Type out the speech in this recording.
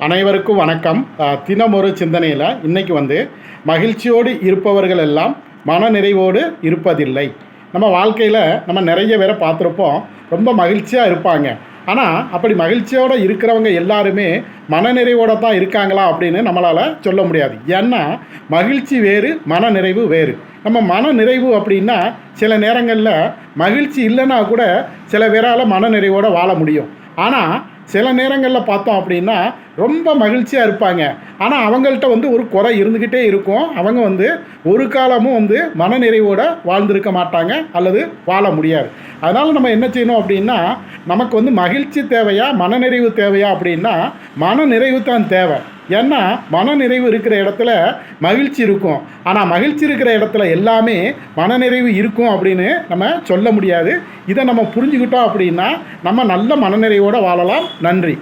அனைவருக்கும் வணக்கம். தினமொரு சிந்தனையில் இன்றைக்கி மகிழ்ச்சியோடு இருப்பவர்கள் எல்லாம் மனநிறைவோடு இருப்பதில்லை. நம்ம வாழ்க்கையில் நம்ம நிறைய பேரை பார்த்துருப்போம், ரொம்ப மகிழ்ச்சியாக இருப்பாங்க. ஆனால் அப்படி மகிழ்ச்சியோடு இருக்கிறவங்க எல்லாருமே மனநிறைவோடு தான் இருக்காங்களா அப்படின்னு நம்மளால் சொல்ல முடியாது. ஏன்னா மகிழ்ச்சி வேறு, மனநிறைவு வேறு. நம்ம மனநிறைவு அப்படின்னா சில நேரங்களில் மகிழ்ச்சி இல்லைன்னா கூட சில பேரால் மனநிறைவோடு வாழ முடியும். ஆனால் சில நேரங்களில் பார்த்தோம் அப்படின்னா ரொம்ப மகிழ்ச்சியாக இருப்பாங்க. ஆனால் அவங்கள்ட்ட ஒரு குறை இருந்துக்கிட்டே இருக்கும். அவங்க ஒரு காலமும் மனநிறைவோடு வாழ்ந்திருக்க மாட்டாங்க அல்லது வாழ முடியாது. அதனால் நம்ம என்ன செய்யணும் அப்படின்னா, நமக்கு மகிழ்ச்சி தேவையா மனநிறைவு தேவையா அப்படின்னா மனநிறைவு தான் தேவை. ஏன்னா மனநிறைவு இருக்கிற இடத்துல மகிழ்ச்சி இருக்கும். ஆனால் மகிழ்ச்சி இருக்கிற இடத்துல எல்லாமே மனநிறைவு இருக்கும் அப்படின்னு நம்ம சொல்ல முடியாது. இதை நம்ம புரிஞ்சுக்கிட்டோம் அப்படின்னா நம்ம நல்ல மனநிறைவோடு வாழலாம். நன்றி.